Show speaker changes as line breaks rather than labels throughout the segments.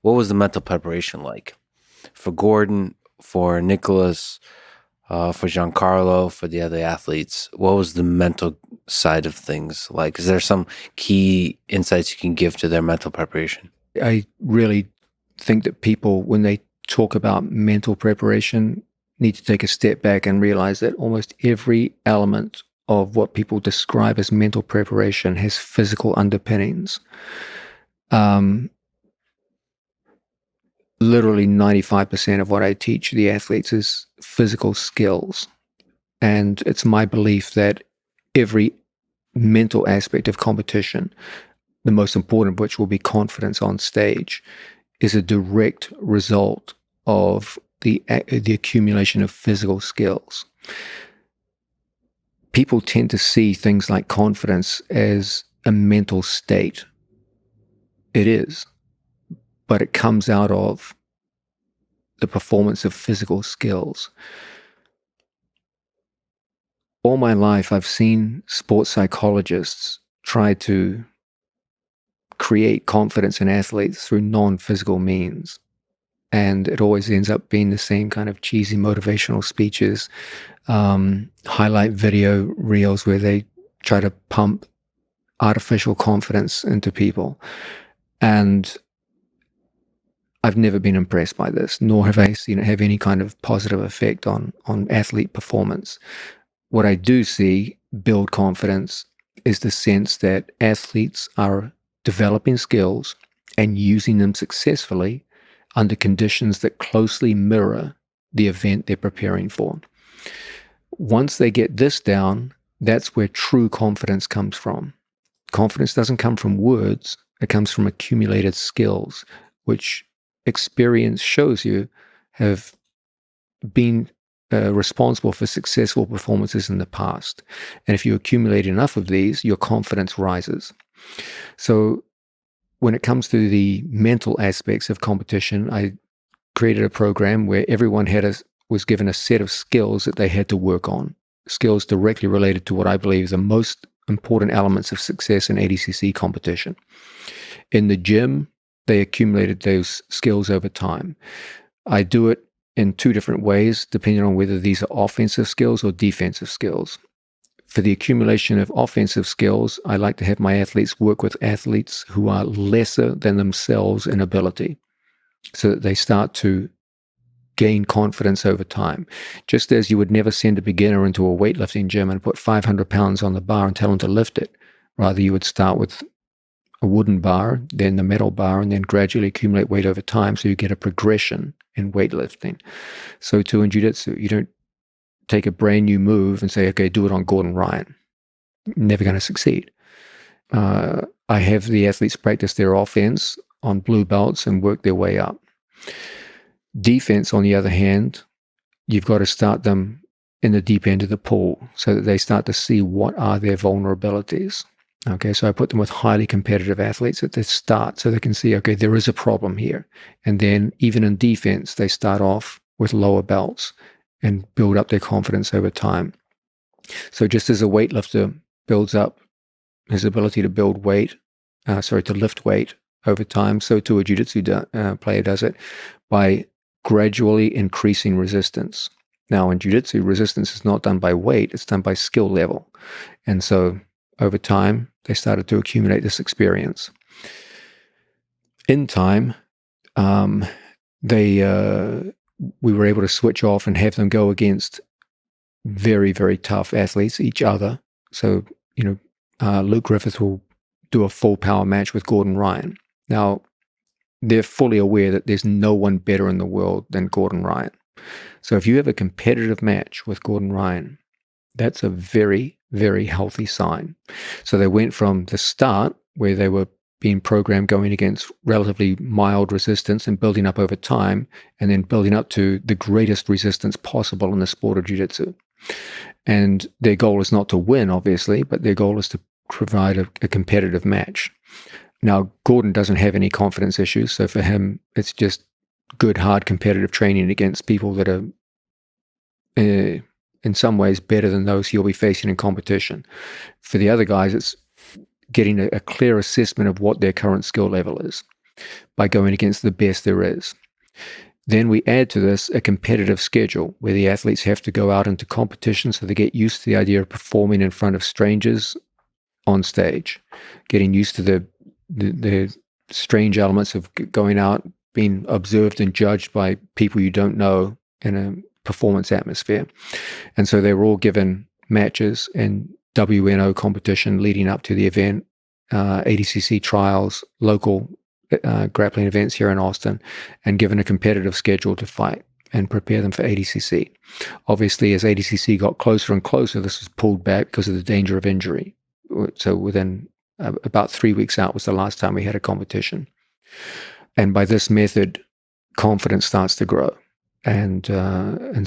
what was the mental preparation like for Gordon, for Nicholas, for Giancarlo, for the other athletes? What was the mental side of things like? Is there some key insights you can give to their mental preparation?
I really think that people, when they talk about mental preparation, need to take a step back and realize that almost every element of what people describe as mental preparation has physical underpinnings. Literally 95% of what I teach the athletes is physical skills. And it's my belief that every mental aspect of competition, the most important of which will be confidence on stage, is a direct result of the accumulation of physical skills. People tend to see things like confidence as a mental state. It is, but it comes out of the performance of physical skills. All my life, I've seen sports psychologists try to create confidence in athletes through non-physical means. And it always ends up being the same kind of cheesy motivational speeches, highlight video reels where they try to pump artificial confidence into people. And I've never been impressed by this, nor have I seen it have any kind of positive effect on athlete performance. What I do see build confidence is the sense that athletes are developing skills and using them successfully under conditions that closely mirror the event they're preparing for. Once they get this down, that's where true confidence comes from. Confidence doesn't come from words, it comes from accumulated skills, which experience shows you have been responsible for successful performances in the past. And if you accumulate enough of these, your confidence rises. So when it comes to the mental aspects of competition, I created a program where everyone was given a set of skills that they had to work on, skills directly related to what I believe is the most important elements of success in ADCC competition. In the gym, they accumulated those skills over time. I do it in two different ways, depending on whether these are offensive skills or defensive skills. For the accumulation of offensive skills, I like to have my athletes work with athletes who are lesser than themselves in ability, so that they start to gain confidence over time. Just as you would never send a beginner into a weightlifting gym and put 500 pounds on the bar and tell them to lift it. Rather, you would start with a wooden bar, then the metal bar, and then gradually accumulate weight over time so you get a progression in weightlifting. So too in jiu-jitsu, you don't take a brand new move and say, okay, do it on Gordon Ryan. Never going to succeed. I have the athletes practice their offense on blue belts and work their way up. Defense, on the other hand, you've got to start them in the deep end of the pool so that they start to see what are their vulnerabilities. Okay, so I put them with highly competitive athletes at the start so they can see, okay, there is a problem here. And then even in defense, they start off with lower belts and build up their confidence over time. So just as a weightlifter builds up his ability to build weight, to lift weight over time, so too a jiu-jitsu player does it by gradually increasing resistance. Now in jiu-jitsu, resistance is not done by weight, it's done by skill level. And so over time, they started to accumulate this experience. In time, we were able to switch off and have them go against very, very tough athletes, each other. So, Luke Griffith will do a full power match with Gordon Ryan. Now, they're fully aware that there's no one better in the world than Gordon Ryan. So if you have a competitive match with Gordon Ryan, that's a very, very healthy sign. So they went from the start, where they were being programmed going against relatively mild resistance and building up over time, and then building up to the greatest resistance possible in the sport of jiu-jitsu. And their goal is not to win, obviously, but their goal is to provide a competitive match. Now, Gordon doesn't have any confidence issues, so for him, it's just good, hard competitive training against people that are in some ways better than those he'll be facing in competition. For the other guys, it's getting a clear assessment of what their current skill level is. by going against the best there is. Then we add to this a competitive schedule where the athletes have to go out into competition, so they get used to the idea of performing in front of strangers on stage, getting used to the strange elements of going out, being observed and judged by people you don't know in a performance atmosphere. And so they were all given matches and WNO competition leading up to the event, ADCC trials, local grappling events here in Austin, and given a competitive schedule to fight and prepare them for ADCC. Obviously, as ADCC got closer and closer, this was pulled back because of the danger of injury. So within about 3 weeks out was the last time we had a competition. And by this method, confidence starts to grow. And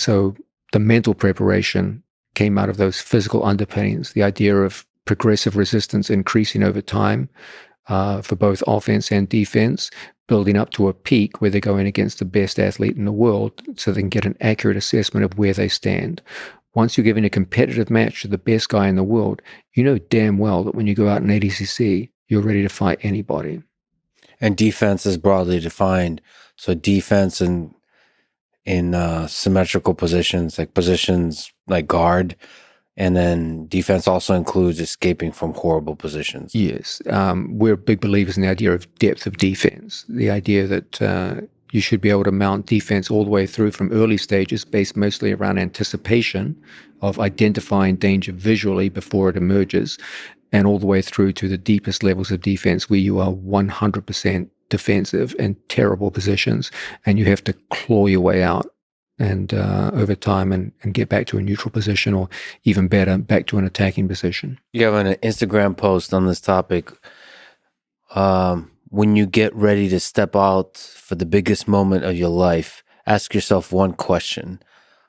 so the mental preparation came out of those physical underpinnings, the idea of progressive resistance increasing over time for both offense and defense, building up to a peak where they're going against the best athlete in the world so they can get an accurate assessment of where they stand. Once you're giving a competitive match to the best guy in the world, you know damn well that when you go out in ADCC, you're ready to fight anybody.
And defense is broadly defined. So defense in symmetrical positions like guard, and then defense also includes escaping from horrible positions.
Yes. We're big believers in the idea of depth of defense, the idea that you should be able to mount defense all the way through from early stages based mostly around anticipation of identifying danger visually before it emerges, and all the way through to the deepest levels of defense where you are 100% defensive in terrible positions and you have to claw your way out and over time and get back to a neutral position, or even better, back to an attacking position.
You have an Instagram post on this topic. When you get ready to step out for the biggest moment of your life, ask yourself one question.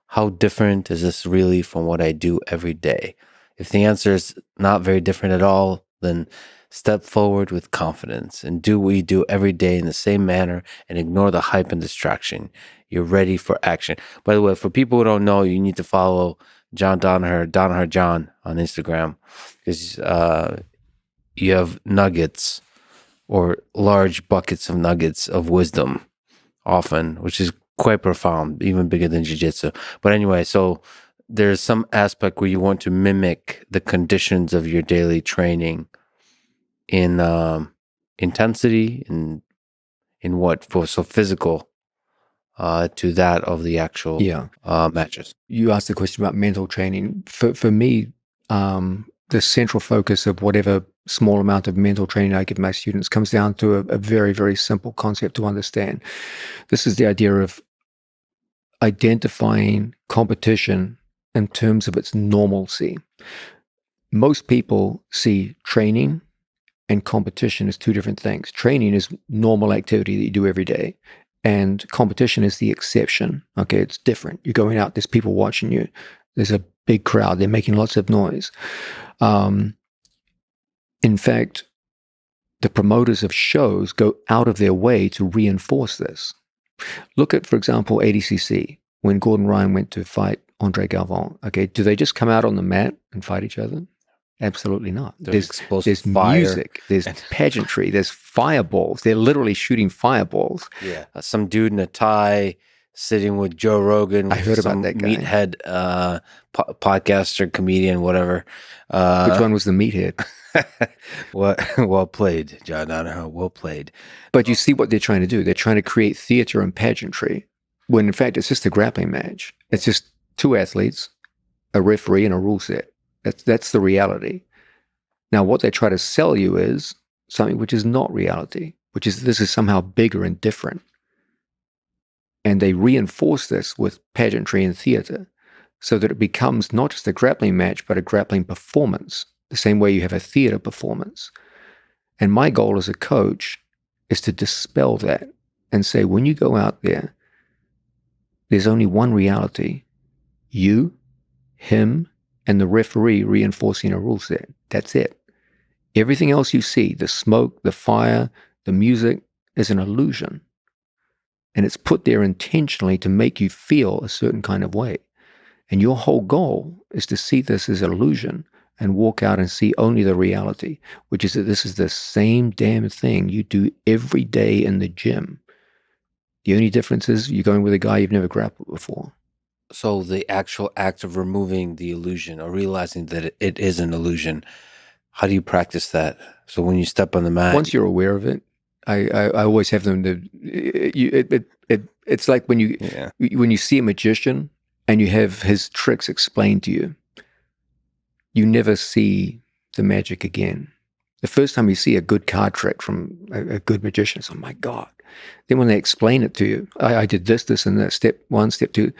How different is this really from what I do every day? If the answer is not very different at all, then step forward with confidence and do what you do every day in the same manner and ignore the hype and distraction. You're ready for action. By the way, for people who don't know, you need to follow John Danaher John on Instagram, because you have nuggets or large buckets of nuggets of wisdom often, which is quite profound, even bigger than jiu-jitsu. But anyway, so there's some aspect where you want to mimic the conditions of your daily training in intensity, in what for, so physical to that of the actual matches.
You asked the question about mental training. For me, the central focus of whatever small amount of mental training I give my students comes down to a very, very simple concept to understand. This is the idea of identifying competition in terms of its normalcy. Most people see training and competition as two different things. Training is normal activity that you do every day, and competition is the exception. Okay, it's different. You're going out, there's people watching you. There's a big crowd. They're making lots of noise. In fact, the promoters of shows go out of their way to reinforce this. Look at, for example, ADCC, when Gordon Ryan went to fight Andre Galvin. Okay, do they just come out on the mat and fight each other? Absolutely not. There's music, there's pageantry, there's fireballs. They're literally shooting fireballs.
Yeah, some dude in a tie sitting with Joe Rogan.
I heard about that guy.
Meathead podcaster, comedian, whatever.
Which one was the meathead?
Well played, John Danaher. Well played.
But you see what they're trying to do. They're trying to create theater and pageantry, when in fact it's just a grappling match. It's just two athletes, a referee, and a rule set. That's the reality. Now, what they try to sell you is something which is not reality, which is this is somehow bigger and different. And they reinforce this with pageantry and theater so that it becomes not just a grappling match, but a grappling performance, the same way you have a theater performance. And my goal as a coach is to dispel that and say, when you go out there, there's only one reality: you, him, and the referee reinforcing a rule set. That's it. Everything else you see, the smoke, the fire, the music, is an illusion. And it's put there intentionally to make you feel a certain kind of way. And your whole goal is to see this as an illusion and walk out and see only the reality, which is that this is the same damn thing you do every day in the gym. The only difference is you're going with a guy you've never grappled before.
So the actual act of removing the illusion or realizing that it is an illusion, how do you practice that? So when you step on the mat,
once you're aware of it, I always have them to. It's like when you see a magician and you have his tricks explained to you, you never see the magic again. The first time you see a good card trick from a good magician, it's, oh my God. Then when they explain it to you, I did this, and that, step one, step two,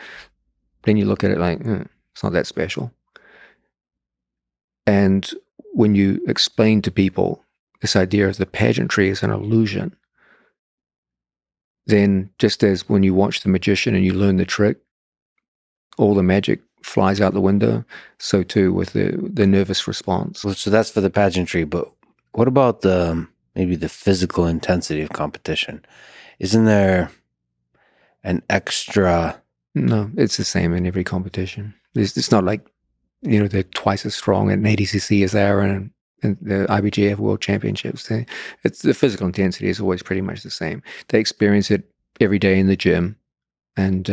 then you look at it like, it's not that special. And when you explain to people this idea of the pageantry is an illusion, then just as when you watch the magician and you learn the trick, all the magic flies out the window, so too with the nervous response.
Well, so that's for the pageantry, but what about maybe the physical intensity of competition? Isn't there an extra?
No, it's the same in every competition. It's not like, they're twice as strong at an ADCC as they are in the IBJF World Championships. It's the physical intensity is always pretty much the same. They experience it every day in the gym, and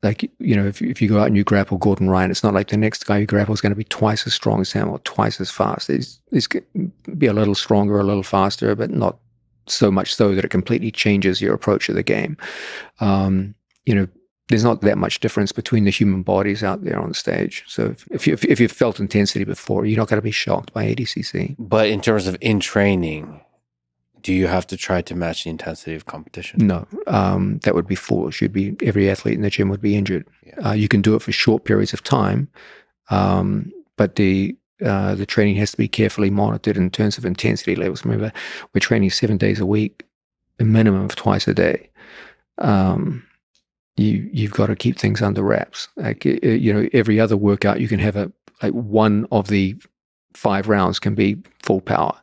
if you go out and you grapple Gordon Ryan, it's not like the next guy you grapple is going to be twice as strong as him or twice as fast. He's going to be a little stronger, a little faster, but not so much so that it completely changes your approach to the game. There's not that much difference between the human bodies out there on the stage. So if you've felt intensity before, you're not going to be shocked by ADCC.
But in terms of in training, do you have to try to match the intensity of competition?
No, that would be foolish. Every athlete in the gym would be injured. Yeah. You can do it for short periods of time, but the training has to be carefully monitored in terms of intensity levels. Remember, we're training 7 days a week, a minimum of twice a day. You've got to keep things under wraps. Like, every other workout you can have one of the 5 rounds can be full power,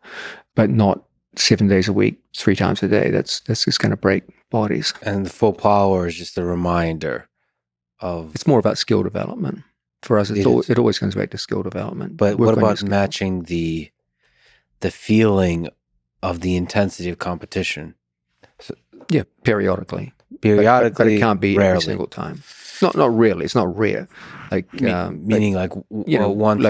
but not 7 days a week, 3 times a day. That's just going to break bodies.
And the full power is just a reminder of.
It's more about skill development for us. It always comes back to skill development.
But what about matching the feeling of the intensity of competition?
So, yeah, periodically.
But
it can't be
rarely.
Every single time. Not really. It's not rare.
Meaning one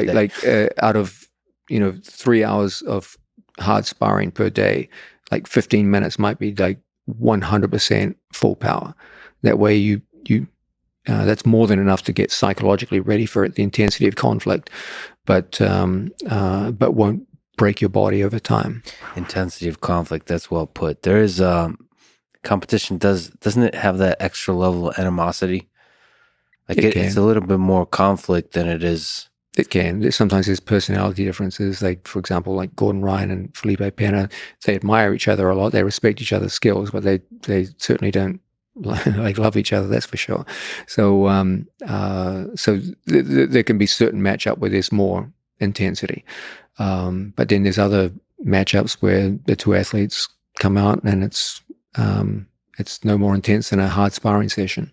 out of 3 hours of hard sparring per day, like 15 minutes might be like 100% full power. That way you that's more than enough to get psychologically ready for it, the intensity of conflict, but won't break your body over time.
Intensity of conflict, that's well put. There is competition doesn't it have that extra level of animosity? Like it's a little bit more conflict than it is.
It can. Sometimes there's personality differences. Like, for example, like Gordon Ryan and Felipe Pena, they admire each other a lot. They respect each other's skills, but they certainly don't love each other. That's for sure. So there can be certain matchup where there's more intensity, but then there's other matchups where the two athletes come out and it's no more intense than a hard sparring session.